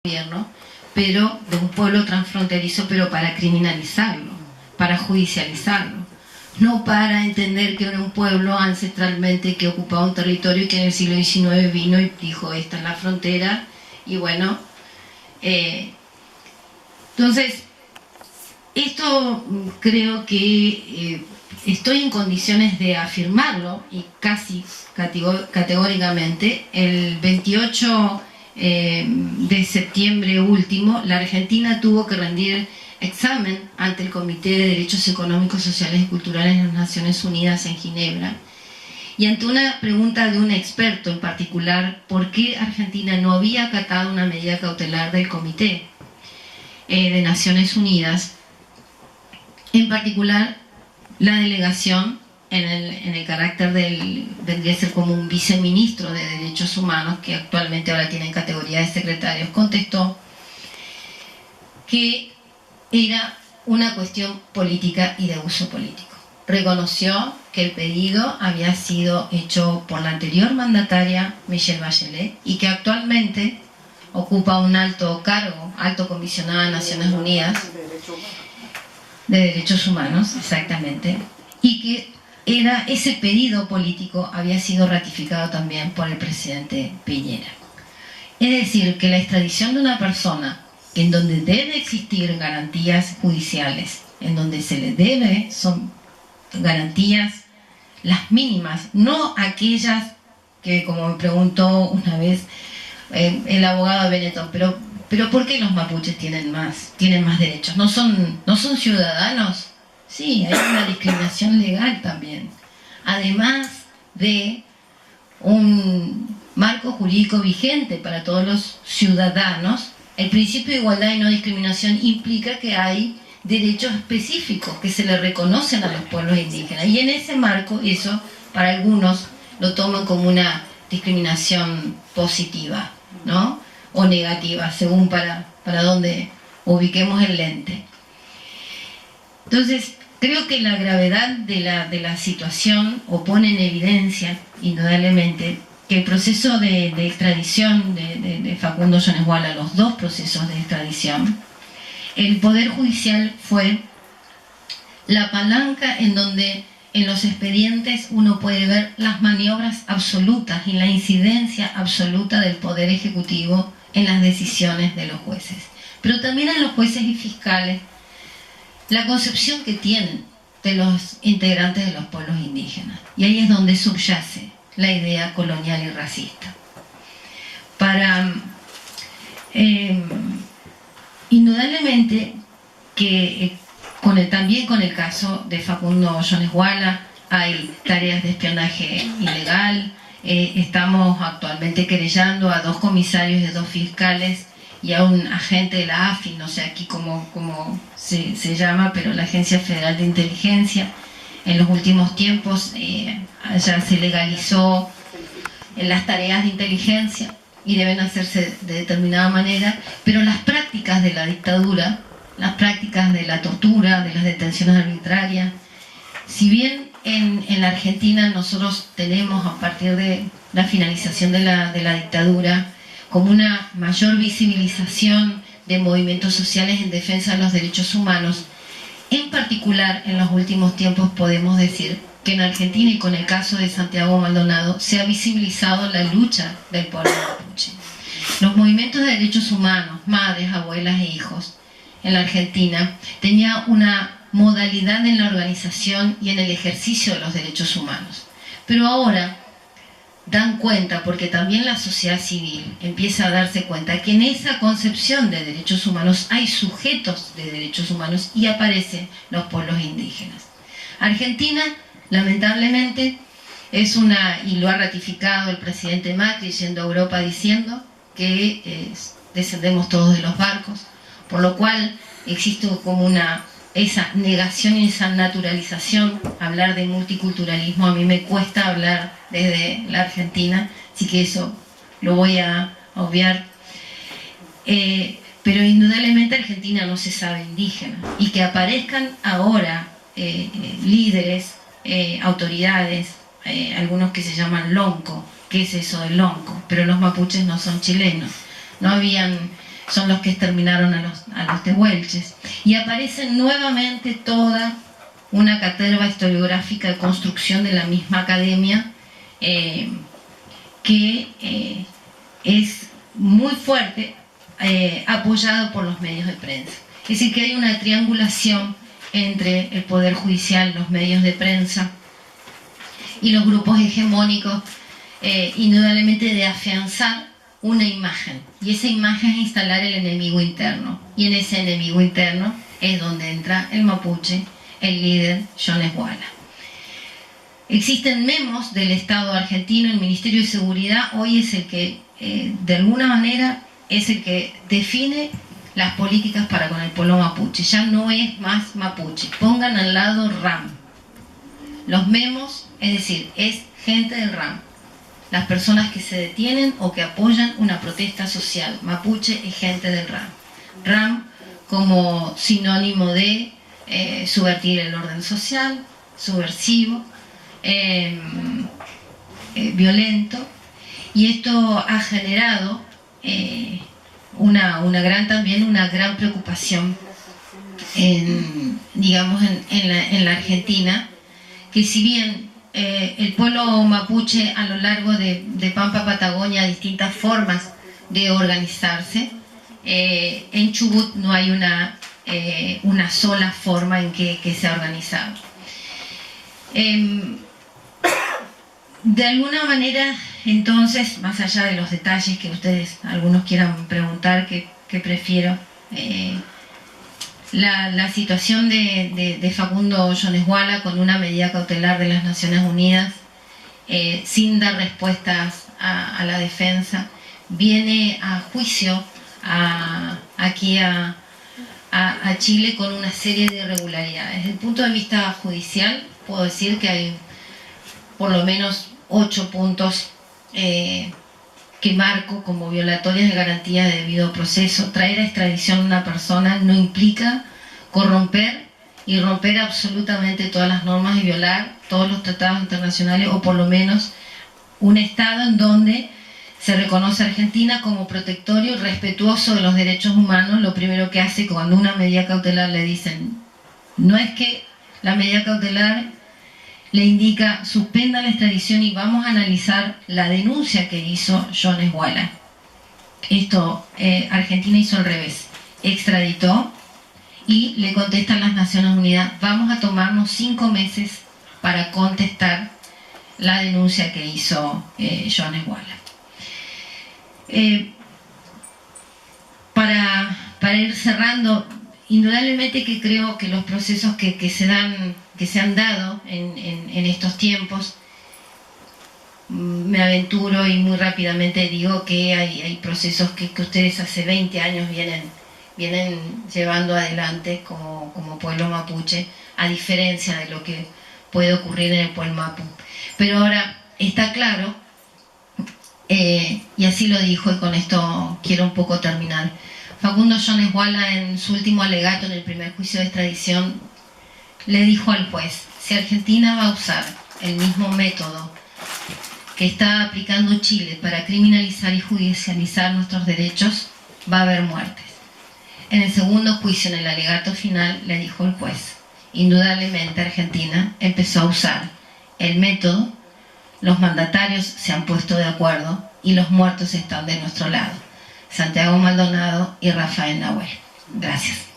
gobierno, pero de un pueblo transfronterizo, pero para criminalizarlo, para judicializarlo, no para entender que era un pueblo ancestralmente que ocupaba un territorio y que en el siglo XIX vino y dijo, esta es la frontera, y bueno, entonces, esto creo que estoy en condiciones de afirmarlo, y casi categóricamente. El 28 de septiembre último, la Argentina tuvo que rendir examen ante el Comité de Derechos Económicos, Sociales y Culturales de las Naciones Unidas en Ginebra, y ante una pregunta de un experto en particular, ¿por qué Argentina no había acatado una medida cautelar del Comité de Naciones Unidas? En particular, la delegación, en el carácter vendría a ser como un viceministro de Derechos Humanos, que actualmente ahora tiene categoría de secretarios, contestó que era una cuestión política y de uso político. Reconoció que el pedido había sido hecho por la anterior mandataria, Michelle Bachelet, y que actualmente ocupa un alto cargo, alto comisionado de Naciones Unidas de Derechos Humanos, exactamente, y que ese pedido político había sido ratificado también por el presidente Piñera. Es decir, que la extradición de una persona en donde debe existir garantías judiciales, en donde se le debe, son garantías las mínimas, no aquellas que, como me preguntó una vez el abogado Benetton, pero ¿por qué los mapuches tienen más derechos? ¿No son ciudadanos? Sí, hay una discriminación legal también. Además de un marco jurídico vigente para todos los ciudadanos, el principio de igualdad y no discriminación implica que hay derechos específicos que se le reconocen a los pueblos indígenas. Y en ese marco, eso para algunos lo toman como una discriminación positiva, ¿no? O negativa, según para dónde ubiquemos el lente. Entonces, creo que la gravedad de la situación pone en evidencia, indudablemente, que el proceso de extradición de Facundo Yoneshuala, los dos procesos de extradición, el Poder Judicial fue la palanca en donde en los expedientes uno puede ver las maniobras absolutas y la incidencia absoluta del Poder Ejecutivo en las decisiones de los jueces. Pero también en los jueces y fiscales, la concepción que tienen de los integrantes de los pueblos indígenas. Y ahí es donde subyace la idea colonial y racista. Indudablemente que también con el caso de Facundo Yoneshuala hay tareas de espionaje ilegal. Estamos actualmente querellando a 2 comisarios y a 2 fiscales y a un agente de la AFI, no sé aquí cómo se llama, pero la Agencia Federal de Inteligencia. En los últimos tiempos ya se legalizó en las tareas de inteligencia y deben hacerse de determinada manera, pero las prácticas de la dictadura, las prácticas de la tortura, de las detenciones arbitrarias, si bien en la Argentina nosotros tenemos, a partir de la finalización de la dictadura, como una mayor visibilización de movimientos sociales en defensa de los derechos humanos, en particular en los últimos tiempos podemos decir que en Argentina, y con el caso de Santiago Maldonado, se ha visibilizado la lucha del pueblo mapuche. Los movimientos de derechos humanos, madres, abuelas e hijos, en la Argentina, tenía una modalidad en la organización y en el ejercicio de los derechos humanos. Pero ahora dan cuenta, porque también la sociedad civil empieza a darse cuenta que en esa concepción de derechos humanos hay sujetos de derechos humanos y aparecen los pueblos indígenas. Argentina, lamentablemente, y lo ha ratificado el presidente Macri yendo a Europa diciendo que descendemos todos de los barcos, por lo cual existe como esa negación y esa naturalización. Hablar de multiculturalismo a mí me cuesta hablar desde la Argentina, así que eso lo voy a obviar. Pero indudablemente Argentina no se sabe indígena, y que aparezcan ahora líderes, autoridades, algunos que se llaman lonco. ¿Qué es eso de lonco? Pero los mapuches no son chilenos, no habían son los que exterminaron a los tehuelches. Y aparece nuevamente toda una caterva historiográfica de construcción de la misma academia, que es muy fuerte, apoyado por los medios de prensa. Es decir, que hay una triangulación entre el Poder Judicial, los medios de prensa y los grupos hegemónicos, indudablemente de afianzar una imagen. Y esa imagen es instalar el enemigo interno. Y en ese enemigo interno es donde entra el mapuche, el líder Jones Walla. Existen memos del Estado argentino, el Ministerio de Seguridad hoy es el que, de alguna manera, es el que define las políticas para con el pueblo mapuche. Ya no es más mapuche. Pongan al lado RAM. Los memos, es decir, es gente del RAM. Las personas que se detienen o que apoyan una protesta social. Mapuche es gente del RAM. RAM como sinónimo de subvertir el orden social, subversivo, violento, y esto ha generado una gran preocupación en la Argentina, que si bien el pueblo mapuche a lo largo de Pampa Patagonia distintas formas de organizarse, en Chubut no hay una sola forma en que se ha organizado. De alguna manera, entonces, más allá de los detalles que ustedes, algunos quieran preguntar, que prefiero, la situación de Facundo Jones Walla con una medida cautelar de las Naciones Unidas, sin dar respuestas a la defensa, viene a juicio aquí a Chile con una serie de irregularidades. Desde el punto de vista judicial, puedo decir que hay por lo menos 8 puntos que marco como violatorias de garantía de debido proceso. Traer a extradición a una persona no implica corromper y romper absolutamente todas las normas y violar todos los tratados internacionales, o por lo menos un Estado en donde se reconoce a Argentina como protectorio y respetuoso de los derechos humanos. Lo primero que hace cuando una medida cautelar le dicen, no es que la medida cautelar le indica suspenda la extradición y vamos a analizar la denuncia que hizo Jones Walla. Esto Argentina hizo al revés, extraditó y le contestan las Naciones Unidas, vamos a tomarnos 5 meses para contestar la denuncia que hizo Jones Walla. Para ir cerrando, indudablemente que creo que los procesos que se han dado en estos tiempos, me aventuro y muy rápidamente digo que hay procesos que ustedes hace 20 años vienen llevando adelante como pueblo mapuche, a diferencia de lo que puede ocurrir en el pueblo mapu. Pero ahora está claro, y así lo dijo, y con esto quiero un poco terminar, Facundo Jones Walla, en su último alegato en el primer juicio de extradición, le dijo al juez, si Argentina va a usar el mismo método que está aplicando Chile para criminalizar y judicializar nuestros derechos, va a haber muertes. En el segundo juicio, en el alegato final, le dijo el juez, indudablemente Argentina empezó a usar el método, los mandatarios se han puesto de acuerdo y los muertos están de nuestro lado. Santiago Maldonado y Rafael Nahuel. Gracias.